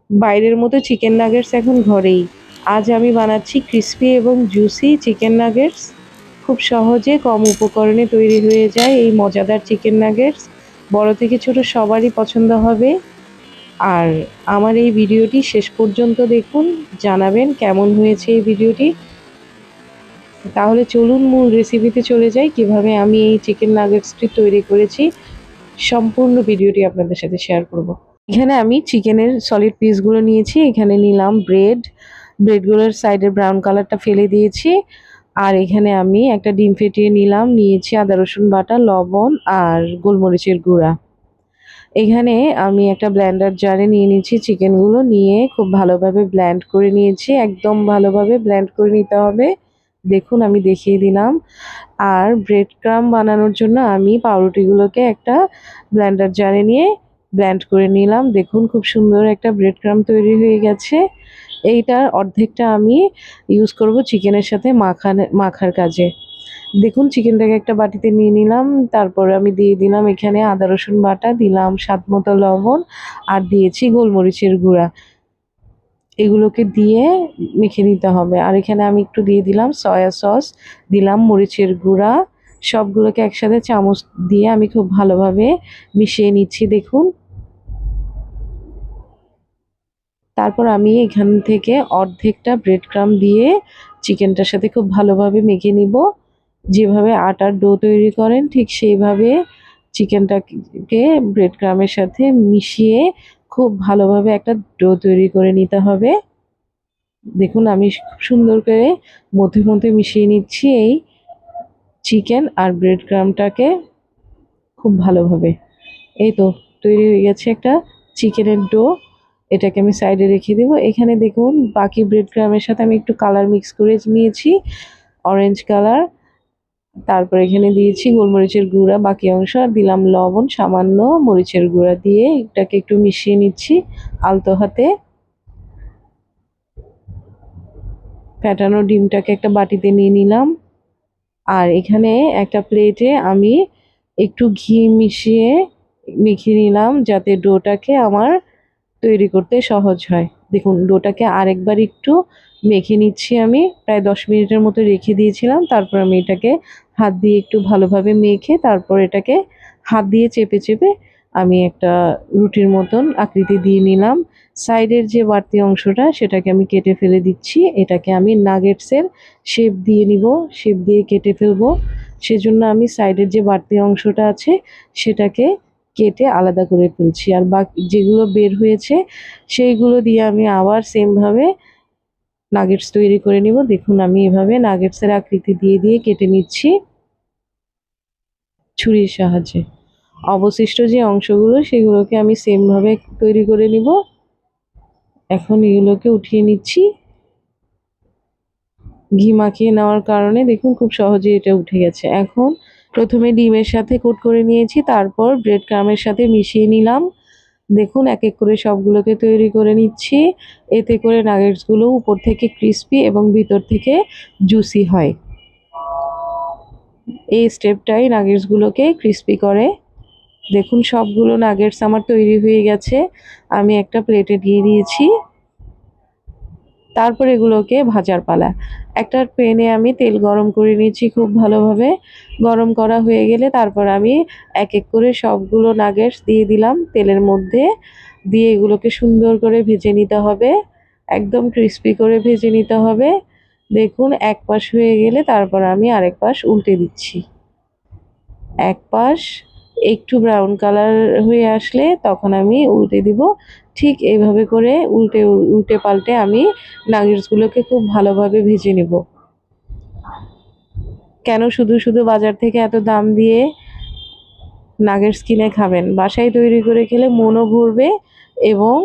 বাইরের মতো chicken nuggets এখন ঘরেই। আজ আমি বানাচ্ছি ক্রিস্পি এবং জুসি চিকেন নাগেটস। খুব সহজে কম উপকরণে তৈরি হয়ে যায় এই মজাদার চিকেন নাগেটস। বড় থেকে ছোট সবারই পছন্দ হবে। আর আমার এই ভিডিওটি শেষ পর্যন্ত দেখুন, জানাবেন কেমন হয়েছে এই ভিডিওটি। তাহলে চলুন মূল রেসিপিতে চলে যাই, কিভাবে আমি এই চিকেন নাগেটসটি তৈরি করেছি। সম্পূর্ণ ভিডিওটি আপনাদের সাথে শেয়ার করব। এখানে আমি চিকেনের সলিড পিসগুলো নিয়েছি। এখানে নিলাম ব্রেডগুলোর সাইডের ব্রাউন কালারটা ফেলে দিয়েছি। আর এখানে আমি একটা ডিম ফেটিয়ে নিয়েছি আদা রসুন বাটা, লবণ আর গোলমরিচের গুঁড়া। এখানে আমি একটা ব্লেন্ডার জারে নিয়ে নিয়েছি চিকেনগুলো, নিয়ে খুব ভালোভাবে ব্লেন্ড করে নিয়েছি। একদম ভালোভাবে ব্লেন্ড করে নিতে হবে। দেখুন আমি দেখিয়ে দিলাম। আর ব্রেড ক্রাম্ব বানানোর জন্য আমি পাউরুটিগুলোকে একটা ব্লেন্ডার জারে নিয়ে ব্লেন্ড করে নিলাম। দেখুন খুব সুন্দর একটা ব্রেড ক্রাম্ব তৈরি হয়ে গেছে। এইটার অর্ধেকটা আমি ইউজ করব চিকেনের সাথে মাখার কাজে। দেখুন চিকেনটাকে একটা বাটিতে নিয়ে নিলাম। তারপর আমি দিয়ে দিলাম এখানে আদা রসুন বাটা, দিলাম স্বাদ মতো লবণ, আর দিয়েছি গোলমরিচের গুঁড়া। এগুলোকে দিয়ে মেখে নিতে হবে। আর এখানে আমি একটু দিয়ে দিলাম সয়া সস, দিলাম মরিচের গুঁড়া। সবগুলোকে একসাথে চামচ দিয়ে আমি খুব ভালোভাবে মিশিয়ে নিচ্ছি। দেখুন, তারপর আমি এখান থেকে অর্ধেকটা ব্রেড ক্রাম্ব দিয়ে চিকেনটার সাথে খুব ভালোভাবে মেখে নিব। যেভাবে আটার ডো তৈরি করেন ঠিক সেইভাবে চিকেনটাকে ব্রেড ক্রাম্বের সাথে মিশিয়ে খুব ভালোভাবে একটা ডো তৈরি করে নিতে হবে। দেখুন আমি খুব সুন্দর করে মধ্যে মধ্যে মিশিয়ে নিচ্ছি এই চিকেন আর ব্রেড ক্রাম্বটাকে খুব ভালোভাবে। এই তো তৈরি হয়ে গেছে একটা চিকেনের ডো। এটাকে আমি সাইডে রেখে দেবো। এখানে দেখুন বাকি ব্রেড ক্রাম্বের সাথে আমি একটু কালার মিক্স করে নিয়েছি, অরেঞ্জ কালার। তারপর এখানে দিয়েছি গোলমরিচের গুঁড়া বাকি অংশ, আর দিলাম লবণ, সামান্য মরিচের গুঁড়া দিয়ে এটাকে একটু মিশিয়ে নিচ্ছি আলতো হাতে। ফ্যাটানো ডিমটাকে একটা বাটিতে নিয়ে নিলাম। আর এখানে একটা প্লেটে আমি একটু ঘি মিশিয়ে মেখে নিলাম, যাতে ডোটাকে আমার তৈরি করতে সহজ হয়। দেখুন ডোটাকে আরেকবার একটু মেখে নিচ্ছি। আমি প্রায় 10 মিনিটের মতো রেখে দিয়েছিলাম। তারপর আমি এটাকে হাত দিয়ে একটু ভালোভাবে মেখে তারপর এটাকে হাত দিয়ে চেপে চেপে আমি একটা রুটির মতন আকৃতি দিয়ে নিলাম। সাইডের যে বাড়তি অংশটা সেটাকে আমি কেটে ফেলে দিচ্ছি। এটাকে আমি নাগেটসের শেপ দিয়ে নিব, শেপ দিয়ে কেটে ফেলবো। সেজন্য আমি সাইডের যে বাড়তি অংশটা আছে সেটাকে কেটে আলাদা করে ফেলছি। আর বাকি যেগুলো বের হয়েছে সেইগুলো দিয়ে আমি আবার সেমভাবে নাগেটস তৈরি করে নিব। দেখুন আমি এভাবে নাগেটসের আকৃতি দিয়ে দিয়ে কেটে নিচ্ছি ছুরির সাহায্যে। অবশিষ্ট যে অংশগুলো সেগুলোকে আমি সেমভাবে তৈরি করে নিব। এখন এগুলোকে উঠিয়ে নিচ্ছি। ঘি মাখিয়ে নেওয়ার কারণে দেখুন খুব সহজে এটা উঠে গেছে। এখন প্রথমে ডিমের সাথে কোট করে নিয়েছি, তারপর ব্রেড ক্রামের সাথে মিশিয়ে নিলাম। দেখুন এক এক করে সবগুলোকে তৈরি করে নিচ্ছি। এতে করে নাগেটসগুলো উপর থেকে ক্রিস্পি এবং ভিতর থেকে জুসি হয়। এই স্টেপটাই নাগেটসগুলোকে ক্রিস্পি করে। দেখুন সবগুলো নাগেটস আমার তৈরি হয়ে গেছে। আমি একটা প্লেটে দিয়ে দিয়েছি। তারপর এগুলোকে ভাজার পালা। একটা প্যানে আমি তেল গরম করে নিয়েছি খুব ভালোভাবে। গরম করা হয়ে গেলে তারপর আমি এক এক করে সবগুলো নাগেটস দিয়ে দিলাম তেলের মধ্যে। দিয়ে এগুলোকে সুন্দর করে ভেজে নিতে হবে, একদম ক্রিস্পি করে ভেজে নিতে হবে। দেখুন এক পাশ হয়ে গেলে তারপর আমি আরেক পাশ উল্টে দিচ্ছি। এক পাশ একটু ব্রাউন কালার হয়ে আসলে তখন আমি উল্টে দিব। ঠিক এইভাবে করে উল্টে উল্টে পাল্টে আমি নাগেটসগুলোকে খুব ভালোভাবে ভেজে নেব। কেন শুধু শুধু বাজার থেকে এত দাম দিয়ে নাগেটস কিনে খাবেন? বাসায় তৈরি করে খেলে মনও ভরবে এবং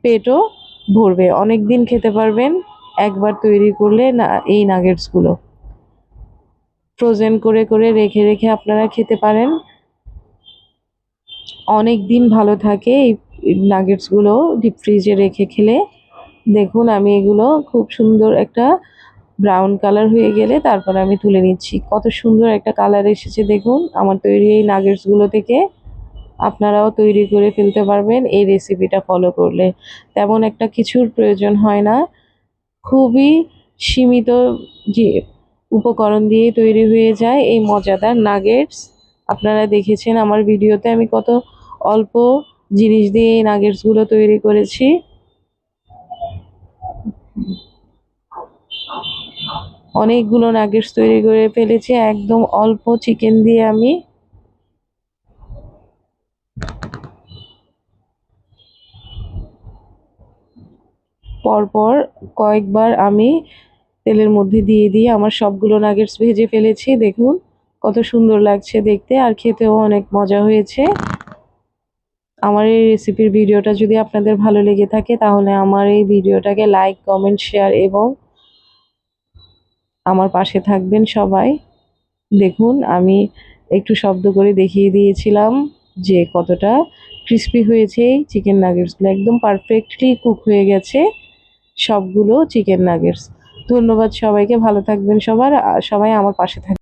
পেটও ভরবে। অনেক দিন খেতে পারবেন একবার তৈরি করলে না এই নাগেটসগুলো। ফ্রোজেন করে করে রেখে রেখে আপনারা খেতে পারেন। অনেক দিন ভালো থাকে এই নাগেটসগুলো ডিপ ফ্রিজে রেখে খেলে। দেখুন আমি এগুলো খুব সুন্দর একটা ব্রাউন কালার হয়ে গেলে তারপর আমি তুলে নিচ্ছি। কত সুন্দর একটা কালার এসেছে দেখুন আমার তৈরি এই নাগেটসগুলো থেকে। আপনারাও তৈরি করে ফেলতে পারবেন এই রেসিপিটা ফলো করলে। তেমন একটা কিছুর প্রয়োজন হয় না, খুবই সীমিত যে উপকরণ দিয়ে তৈরি হয়ে যায় এই মজাদার নাগেটস। আপনারা দেখেছেন আমার ভিডিওতে আমি কত অল্প জিনিস দিয়ে এই নাগেটসগুলো তৈরি করেছি। অনেকগুলো নাগেটস তৈরি করে ফেলেছি একদম অল্প চিকেন দিয়ে আমি। পরপর কয়েকবার আমি তেলের মধ্যে দিয়ে আমার সবগুলো নাগেটস ভেজে ফেলেছি। দেখুন কত সুন্দর লাগছে দেখতে, আর খেতেও অনেক মজা হয়েছে। আমার এই রেসিপির ভিডিওটা যদি আপনাদের ভালো লেগে থাকে তাহলে আমার এই ভিডিওটাকে লাইক, কমেন্ট, শেয়ার এবং আমার পাশে থাকবেন সবাই। দেখুন আমি একটু শব্দ করে দেখিয়ে দিয়েছিলাম যে কতটা ক্রিস্পি হয়েছে এই চিকেন নাগেটসগুলো, একদম পারফেক্টলি কুক হয়ে গেছে সবগুলো চিকেন নাগেটস। ধন্যবাদ সবাইকে, ভালো থাকবেন সবার, সবাই আমার পাশে থাকবেন।